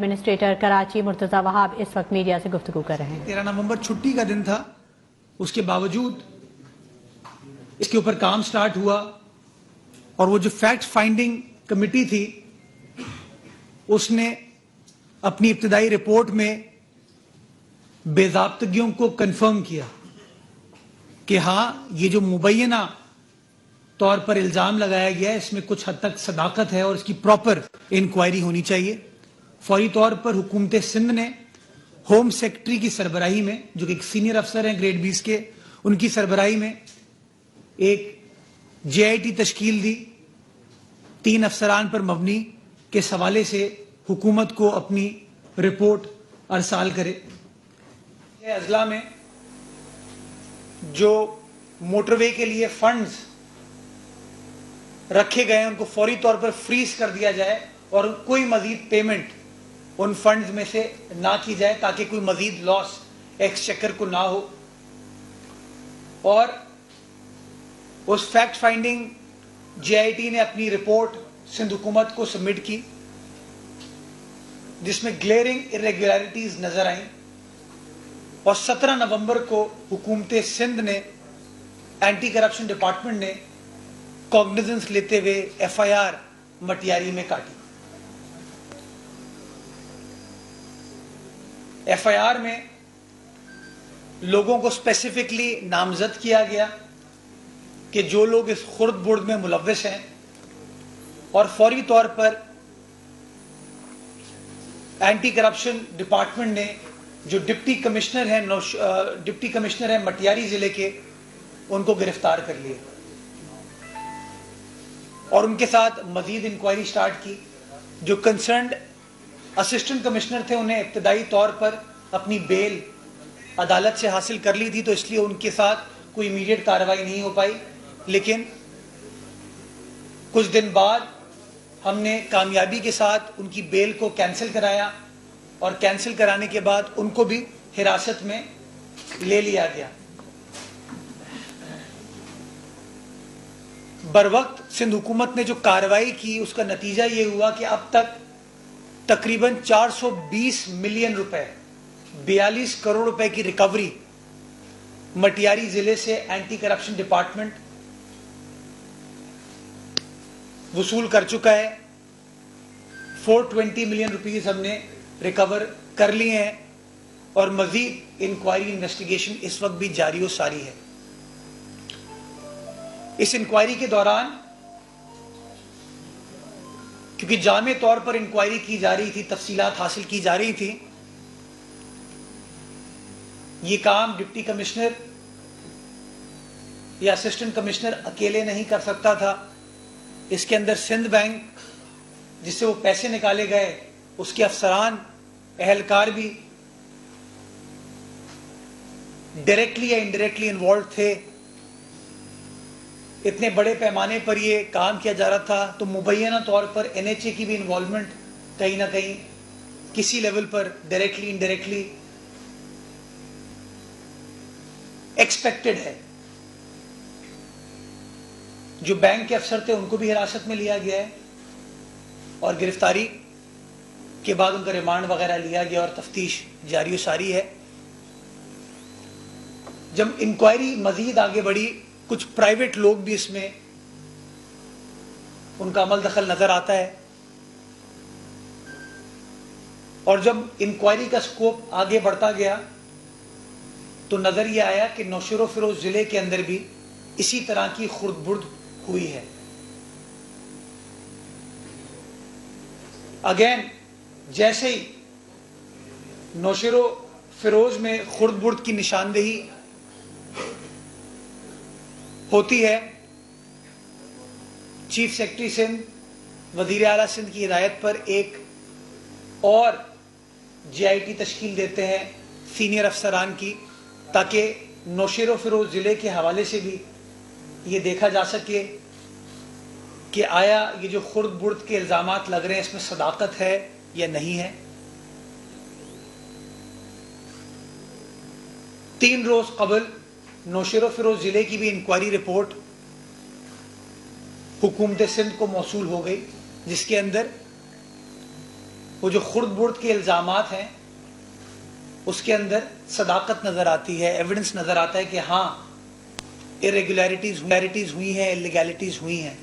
Administrator Karachi Murtaza وہاب اس وقت media سے گفتگو کر رہے ہیں۔ 13 نومبر چھٹی کا دن تھا، اس کے باوجود اس کے اوپر کام سٹارٹ ہوا اور وہ جو فیکٹ فائنڈنگ کمیٹی تھی اس نے اپنی ابتدائی رپورٹ میں بے ضابطگیوں کو کنفرم کیا کہ ہاں یہ جو مبینہ طور پر الزام لگایا گیا ہے اس میں کچھ حد تک صداقت ہے اور اس کی پراپر انکوائری ہونی چاہیے۔ فوری طور پر حکومت سندھ نے ہوم سیکرٹری کی سربراہی میں، جو کہ ایک سینئر افسر ہیں گریڈ 20 کے، ان کی سربراہی میں ایک JIT تشکیل دی 3 افسران پر مبنی کے حوالے سے حکومت کو اپنی رپورٹ ارسال کرے۔ اضلاع میں جو موٹر وے کے لیے فنڈز رکھے گئے ہیں ان کو فوری طور پر فریز کر دیا جائے اور کوئی مزید پیمنٹ ان فنڈز میں سے نہ کی جائے تاکہ کوئی مزید لاس ایکسچیکر کو نہ ہو۔ اور اس فیکٹ فائنڈنگ JIT نے اپنی رپورٹ سندھ حکومت کو سبمٹ کی جس میں گلیئرنگ irregularities نظر آئیں، اور 17 نومبر کو حکومت سندھ نے اینٹی کرپشن ڈپارٹمنٹ نے کوگنیزنس لیتے ہوئے FIR مٹیاری میں کاٹی۔ FIR میں لوگوں کو اسپیسیفکلی نامزد کیا گیا کہ جو لوگ اس خرد برد میں ملوث ہیں، اور فوری طور پر اینٹی کرپشن ڈپارٹمنٹ نے جو ڈپٹی کمشنر ہیں مٹیاری ضلع کے، ان کو گرفتار کر لیا اور ان کے ساتھ مزید انکوائری سٹارٹ کی۔ جو کنسرنڈ اسسٹنٹ کمشنر تھے انہیں ابتدائی طور پر اپنی بیل عدالت سے حاصل کر لی تھی، تو اس لیے ان کے ساتھ کوئی امیڈیٹ کارروائی نہیں ہو پائی، لیکن کچھ دن بعد ہم نے کامیابی کے ساتھ ان کی بیل کو کینسل کرایا اور کینسل کرانے کے بعد ان کو بھی حراست میں لے لیا گیا۔ بروقت سندھ حکومت نے جو کارروائی کی اس کا نتیجہ یہ ہوا کہ اب تک تقریباً 420 ملین روپے 42 کروڑ روپے کی ریکوری مٹیاری ضلع سے اینٹی کرپشن ڈپارٹمنٹ وصول کر چکا ہے۔ 420 ملین روپیز ہم نے ریکور کر لیے ہیں اور مزید انکوائری انویسٹیگیشن اس وقت بھی جاری و ساری ہے۔ اس انکوائری کے دوران کیونکہ جامع طور پر انکوائری کی جا رہی تھی، تفصیلات حاصل کی جا رہی تھی، یہ کام ڈپٹی کمشنر یا اسسٹنٹ کمشنر اکیلے نہیں کر سکتا تھا۔ اس کے اندر سندھ بینک جس سے وہ پیسے نکالے گئے اس کے افسران اہلکار بھی ڈائریکٹلی یا انڈائریکٹلی انوالوڈ تھے۔ اتنے بڑے پیمانے پر یہ کام کیا جا رہا تھا تو مبینہ طور پر NHA کی بھی انوالومنٹ کہیں نہ کہیں کسی لیول پر ڈائریکٹلی انڈائریکٹلی ایکسپیکٹڈ ہے۔ جو بینک کے افسر تھے ان کو بھی حراست میں لیا گیا ہے اور گرفتاری کے بعد ان کا ریمانڈ وغیرہ لیا گیا اور تفتیش جاری و ساری ہے۔ جب انکوائری مزید آگے بڑھی، کچھ پرائیویٹ لوگ بھی اس میں ان کا عمل دخل نظر آتا ہے، اور جب انکوائری کا سکوپ آگے بڑھتا گیا تو نظر یہ آیا کہ نوشہر و فیروز ضلع کے اندر بھی اسی طرح کی خرد برد ہوئی ہے۔ اگین جیسے ہی نوشہر و فیروز میں خرد برد کی نشاندہی ہوتی ہے، چیف سیکرٹری سندھ وزیر اعلیٰ سندھ کی ہدایت پر ایک اور JIT تشکیل دیتے ہیں سینئر افسران کی، تاکہ نوشہر و فیروز ضلع کے حوالے سے بھی یہ دیکھا جا سکے کہ آیا یہ جو خرد برد کے الزامات لگ رہے ہیں اس میں صداقت ہے یا نہیں ہے۔ 3 روز قبل نوشہر و فیروز ضلع کی بھی انکوائری رپورٹ حکومت سندھ کو موصول ہو گئی، جس کے اندر وہ جو خرد برد کے الزامات ہیں اس کے اندر صداقت نظر آتی ہے, ایویڈنس نظر آتا ہے کہ ہاں irregularities ہوئی ہیں, illegalities ہوئی ہیں.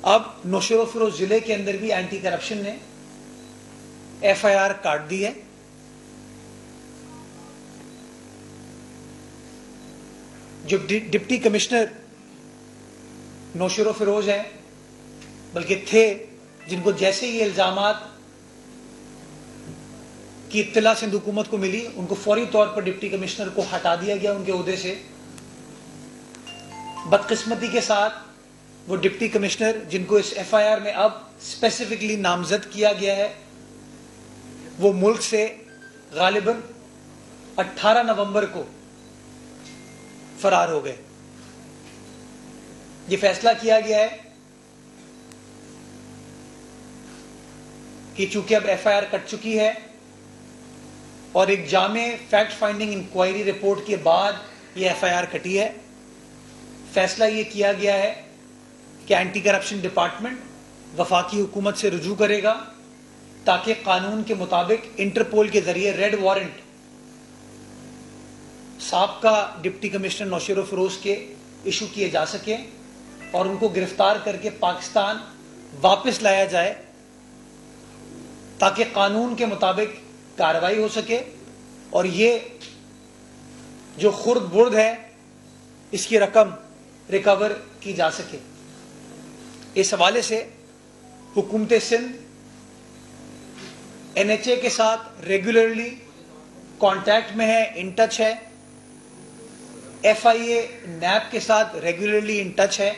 اب نوشہر و فیروز ضلع کے اندر بھی اینٹی کرپشن نے ایف آئی آر کاٹ دی ہے. جو ڈپٹی کمشنر نوشہر و فیروز ہیں بلکہ تھے, جن کو جیسے یہ الزامات کی اطلاع سندھ حکومت کو ملی, ان کو فوری طور پر ڈپٹی کمشنر کو ہٹا دیا گیا ان کے عہدے سے. بدقسمتی کے ساتھ وہ ڈپٹی کمشنر جن کو اس ایف آئی آر میں اب اسپیسیفکلی نامزد کیا گیا ہے, وہ ملک سے غالباً 18 نومبر کو فرار ہو گئے. یہ فیصلہ کیا گیا ہے کہ چونکہ اب ایف آئی آر کٹ چکی ہے اور ایک جامع فیکٹ فائنڈنگ انکوائری رپورٹ کے بعد یہ ایف آئی آر کٹی ہے, فیصلہ یہ کیا گیا ہے کہ اینٹی کرپشن ڈپارٹمنٹ وفاقی حکومت سے رجوع کرے گا تاکہ قانون کے مطابق انٹرپول کے ذریعے ریڈ وارنٹ سابقہ ڈپٹی کمشنر نوشہر و فیروز کے ایشو کیے جا سکے اور ان کو گرفتار کر کے پاکستان واپس لایا جائے تاکہ قانون کے مطابق کارروائی ہو سکے اور یہ جو خرد برد ہے اس کی رقم ریکور کی جا سکے. اس حوالے سے حکومت سندھ این ایچ اے کے ساتھ ریگولرلی کانٹیکٹ میں ہے, ان ٹچ ہے, ایف آئی اے نیب کے ساتھ ریگولرلی ان ٹچ ہے,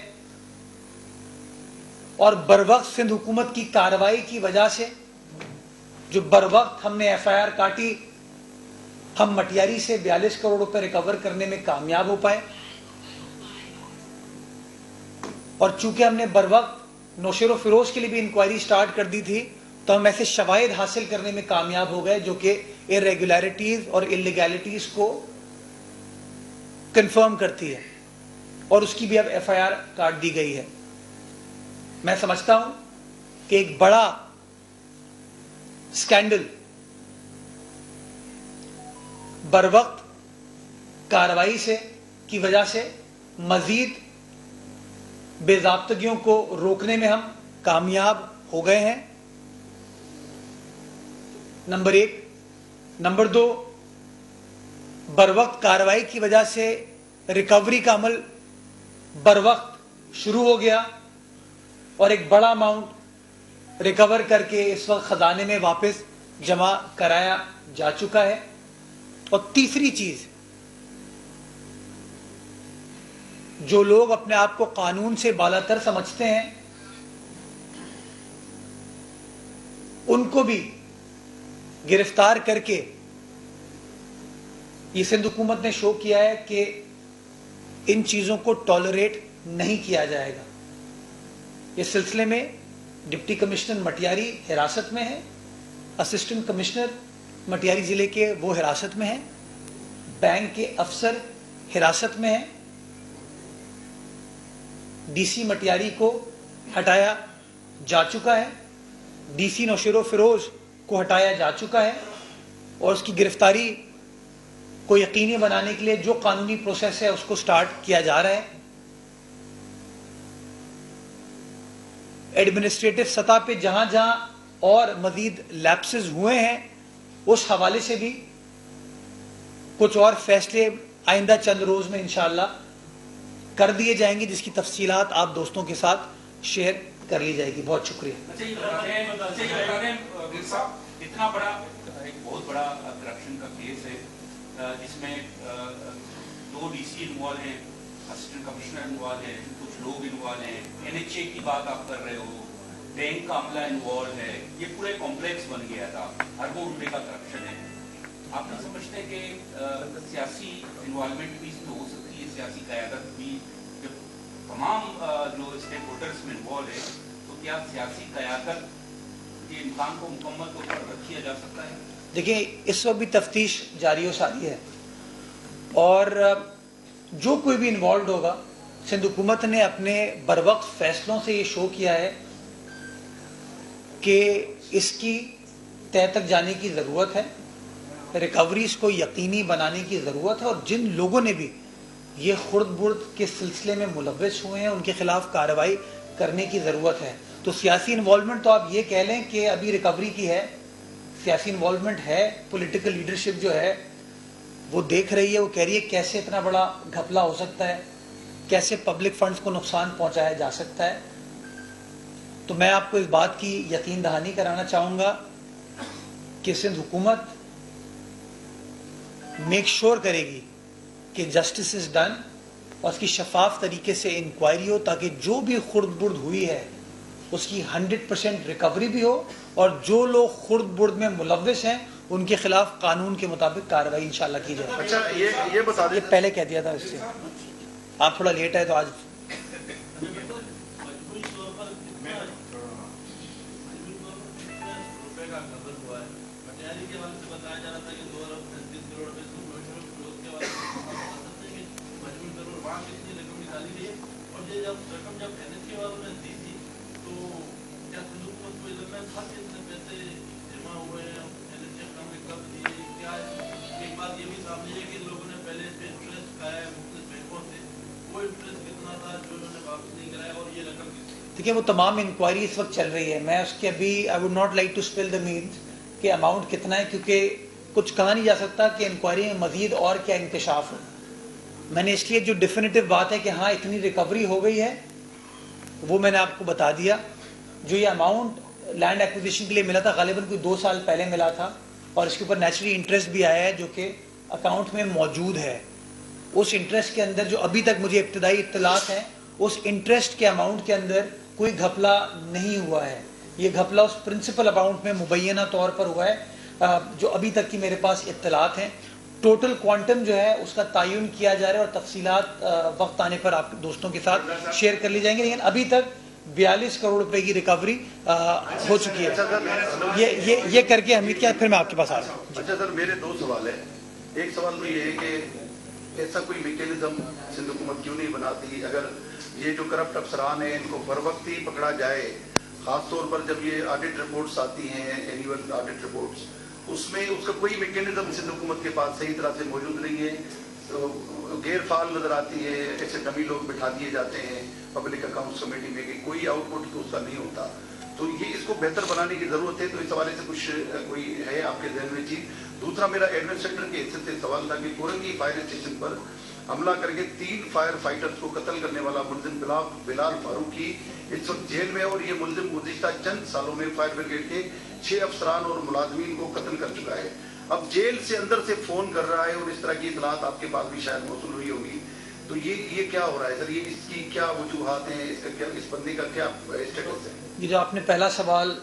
اور بروقت سندھ حکومت کی کارروائی کی وجہ سے جو بروقت ہم نے ایف آئی آر کاٹی, ہم مٹیاری سے 42 کروڑ روپے ریکور کرنے میں کامیاب ہو پائے. اور چونکہ ہم نے بروقت نوشہر و فیروز کے لیے بھی انکوائری سٹارٹ کر دی تھی تو ہم ایسے شواہد حاصل کرنے میں کامیاب ہو گئے جو کہ irregularities اور illegalities کو کنفرم کرتی ہے, اور اس کی بھی اب ایف آئی آر کاٹ دی گئی ہے. میں سمجھتا ہوں کہ ایک بڑا اسکینڈل بروقت کارروائی سے کی وجہ سے مزید بے ضابطگیوں کو روکنے میں ہم کامیاب ہو گئے ہیں, نمبر 1. نمبر 2, بروقت کارروائی کی وجہ سے ریکوری کا عمل بروقت شروع ہو گیا اور ایک بڑا اماؤنٹ ریکور کر کے اس وقت خزانے میں واپس جمع کرایا جا چکا ہے. اور تیسری چیز, جو لوگ اپنے آپ کو قانون سے بالاتر سمجھتے ہیں ان کو بھی گرفتار کر کے یہ سندھ حکومت نے شو کیا ہے کہ ان چیزوں کو ٹالریٹ نہیں کیا جائے گا. اس سلسلے میں ڈپٹی کمشنر مٹیاری حراست میں ہے, اسسٹنٹ کمشنر مٹیاری ضلع کے وہ حراست میں ہیں, بینک کے افسر حراست میں ہیں, ڈی سی مٹیاری کو ہٹایا جا چکا ہے, ڈی سی نوشہر و فیروز کو ہٹایا جا چکا ہے, اور اس کی گرفتاری کو یقینی بنانے کے لیے جو قانونی پروسیس ہے اس کو سٹارٹ کیا جا رہا ہے. ایڈمنسٹریٹو سطح پہ جہاں جہاں اور مزید لیپسز ہوئے ہیں اس حوالے سے بھی کچھ اور فیصلے آئندہ چند روز میں انشاءاللہ کر دیے جائیں گے جس کی تفصیلات آپ دوستوں کے ساتھ شیئر کر لی جائے گی. بہت شکریہ. اتنا بڑا ایک بہت بڑا کرپشن کا کیس ہے جس میں 2 ڈی سی انوالو ہیں, اسسٹنٹ کمشنر انوالو ہیں, کچھ لوگ انوالو ہیں, این ایچ اے کی بات آپ کر رہے ہو, بینک کا عملہ انوالو ہے, یہ پورے کمپلیکس بن گیا تھا, اربوں روپے کا کرپشن ہے. آپ نہیں سمجھتے کہ سیاسی انوالومنٹ بھی اس میں ہو سکتی ہے, سیاسی قیادت بھی, جب تمام جو اسٹیک ہولڈرس میں انوالو ہے تو کیا سیاسی قیادت کے امکان کو مکمل طور پر رکھ کیا جا سکتا ہے؟ دیکھیں اس وقت بھی تفتیش جاری و ساری ہے اور جو کوئی بھی انوالوڈ ہوگا سندھ حکومت نے اپنے بروقت فیصلوں سے یہ شو کیا ہے کہ اس کی تہ تک جانے کی ضرورت ہے، ریکوریز کو یقینی بنانے کی ضرورت ہے، اور جن لوگوں نے بھی یہ خرد برد کے سلسلے میں ملوث ہوئے ہیں ان کے خلاف کارروائی کرنے کی ضرورت ہے۔ تو سیاسی انوالومنٹ تو آپ یہ کہہ لیں کہ ابھی ریکوری کی ہے، سیاسی انوالومنٹ ہے، پولیٹیکل لیڈرشپ جو ہے وہ دیکھ رہی ہے، وہ کہہ رہی ہے کیسے اتنا بڑا گھپلا ہو سکتا ہے، کیسے پبلک فنڈز کو نقصان پہنچایا جا سکتا ہے۔ تو میں آپ کو اس بات کی یقین دہانی کرانا چاہوں گا کہ سندھ حکومت میک شور کرے گی کہ جسٹس از ڈن اور اس کی شفاف طریقے سے انکوائری ہو، تاکہ جو بھی خرد برد ہوئی ہے اس کی 100% ریکوری بھی ہو، اور جو لوگ خرد برد میں ملوث ہیں ان کے خلاف قانون کے مطابق کارروائی انشاءاللہ کی جائے۔ اچھا یہ بتا دیں، یہ پہلے کہہ دیا تھا، اس سے آپ تھوڑا لیٹ آئے تو آج دیکھیں وہ تمام انکوائری اس وقت چل رہی ہے، میں اس کے ابھی I would not like to spell the means کہ اماؤنٹ کتنا ہے، کیونکہ کچھ کہا نہیں جا سکتا کہ انکوائری میں مزید اور کیا انکشاف ہو۔ میں نے اس لیے جو ڈیفینیٹو بات ہے کہ ہاں اتنی ریکوری ہو گئی ہے وہ میں نے آپ کو بتا دیا۔ جو یہ اماؤنٹ لینڈ ایکوزیشن کے لیے ملا تھا غالباً کوئی 2 سال پہلے ملا تھا، اور اس کے اوپر نیچرلی انٹرسٹ بھی آیا ہے جو کہ اکاؤنٹ میں موجود ہے۔ اس انٹرسٹ کے اندر جو ابھی تک مجھے ابتدائی اطلاعات ہیں، اس انٹرسٹ کے اماؤنٹ کے اندر کوئی گھپلا نہیں ہوا ہے۔ یہ گھپلا اس پرنسپل اماؤنٹ میں مبینہ طور پر ہوا ہے جو ابھی تک کی میرے پاس اطلاعات ہیں۔ ٹوٹل کوانٹم جو ہے اس کا تعین کیا جا رہا ہے، اور تفصیلات وقت آنے پر آپ دوستوں کے ساتھ شیئر کر لی جائیں گے، لیکن ابھی تک 42 کروڑ روپے کی ریکوری ہو چکی ہے۔ یہ کر کے حمید کیا، پھر میں آپ کے پاس آ رہا ہوں۔ اچھا سر، میرے 2 سوال ہیں۔ ایک سوال تو یہ ہے کہ ایسا کوئی میکینزم سندھ حکومت کیوں نہیں بناتی، اگر یہ جو کرپٹ افسران ہیں ان کو بر وقت ہی پکڑا جائے، خاص طور پر جب یہ آڈٹ رپورٹس آتی ہیں، اینیول آڈٹ رپورٹس، اس میں اس کا کوئی میکینزم سندھ حکومت کے پاس صحیح طرح سے موجود نہیں ہے، تو غیر فعال نظر آتی ہے، ایسے ڈمی لوگ بٹھا دیے جاتے ہیں پبلک اکاؤنٹس کمیٹی میں کہ کوئی آؤٹ پٹ اس کا نہیں ہوتا۔ تو یہ اس کو بہتر بنانے کی ضرورت ہے، تو اس حوالے سے کچھ کوئی ہے آپ کے ذہن میں چیز؟ دوسرا میرا ایڈمنسٹریٹر کے حیثیت سے سوال تھا کہ کورنگی فائر اسٹیشن پر حملہ کر کے 3 فائر فائٹرز کو قتل کرنے والا ملزم بلال فاروقی اس وقت جیل میں، اور یہ ملزم گزشتہ چند سالوں میں فائر بریگیڈ کے 6 افسران اور ملازمین کو قتل کر چکا ہے۔ اب جیل سے اندر سے فون کر رہا ہے، اور اس طرح کی اطلاعات آپ کے پاس بھی شاید موصول ہوئی ہوگی، تو یہ کیا ہو رہا ہے سر؟ یہ اس کی کیا وجوہات ہیں، اس بندے کا کیا اسٹیٹس ہے؟ یہ جو آپ نے پہلا سوال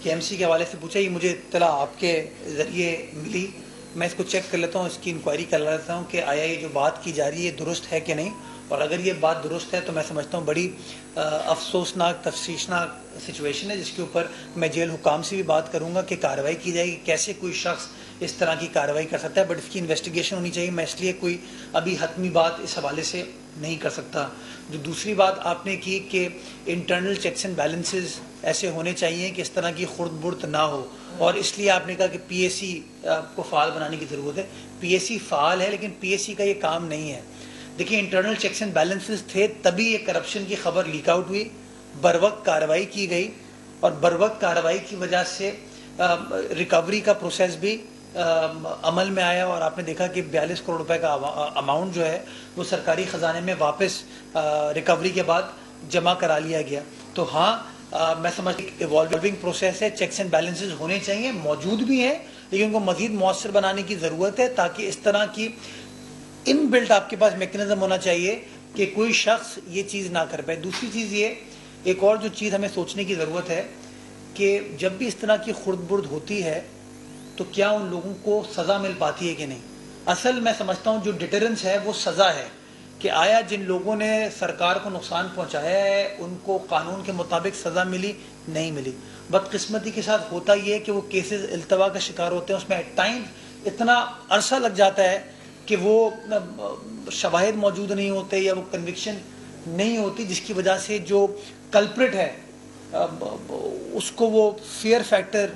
کے ایم سی کے حوالے سے پوچھا، یہ مجھے اطلاع آپ کے ذریعے ملی، میں اس کو چیک کر لیتا ہوں، اس کی انکوائری کر لیتا ہوں کہ آیا یہ جو بات کی جا رہی ہے درست ہے کہ نہیں، اور اگر یہ بات درست ہے تو میں سمجھتا ہوں بڑی افسوسناک تفسیشناک سچویشن ہے، جس کے اوپر میں جیل حکام سے بھی بات کروں گا کہ کارروائی کی جائے گی، کیسے کوئی شخص اس طرح کی کارروائی کر سکتا ہے، بٹ اس کی انویسٹیگیشن ہونی چاہیے۔ میں اس لیے کوئی ابھی حتمی بات اس حوالے سے نہیں کر سکتا۔ جو دوسری بات آپ نے کی کہ انٹرنل چیکس اینڈ بیلنسز ایسے ہونے چاہیے کہ اس طرح کی خرد برد نہ ہو، اور اس لیے آپ نے کہا کہ پی ایس سی کو فعال بنانے کی ضرورت ہے۔ پی ایس سی فعال ہے، لیکن پی ایس سی کا یہ کام نہیں ہے۔ دیکھیں انٹرنل چیکس اینڈ بیلنسز تھے تبھی یہ کرپشن کی خبر لیک آؤٹ ہوئی، بر وقت کارروائی کی گئی، اور بر وقت کارروائی کی وجہ سے ریکوری کا پروسیس بھی عمل میں آیا، اور آپ نے دیکھا کہ 42 کروڑ روپے کا اماؤنٹ جو ہے وہ سرکاری خزانے میں واپس ریکوری کے بعد جمع کرا لیا گیا۔ تو ہاں میں سمجھتا ہوں ایوالونگ پروسیس ہے، چیکس اینڈ بیلنسز ہونے چاہیے، موجود بھی ہیں، لیکن ان کو مزید مؤثر بنانے کی ضرورت ہے، تاکہ اس طرح کی ان بلٹ آپ کے پاس میکنزم ہونا چاہیے کہ کوئی شخص یہ چیز نہ کر پائے۔ دوسری چیز یہ، ایک اور جو چیز ہمیں سوچنے کی ضرورت ہے کہ جب بھی اس طرح کی خرد برد ہوتی ہے تو کیا ان لوگوں کو سزا مل پاتی ہے کہ نہیں۔ اصل میں سمجھتا ہوں جو ڈیٹرنس ہے وہ سزا ہے، کہ آیا جن لوگوں نے سرکار کو نقصان پہنچایا ہے ان کو قانون کے مطابق سزا ملی، نہیں ملی۔ بدقسمتی کے ساتھ ہوتا یہ ہے کہ وہ کیسز التوا کا شکار ہوتے ہیں، اس میں ایٹ ٹائم اتنا عرصہ لگ جاتا ہے کہ وہ شواہد موجود نہیں ہوتے، یا وہ کنوکشن نہیں ہوتی جس کی وجہ سے جو کلپریٹ ہے اس کو وہ فیئر فیکٹر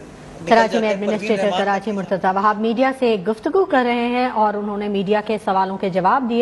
کراچی میں ایڈمنسٹریٹر کراچی مرتضی وہاب میڈیا سے گفتگو کر رہے ہیں اور انہوں نے میڈیا کے سوالوں کے جواب دیے.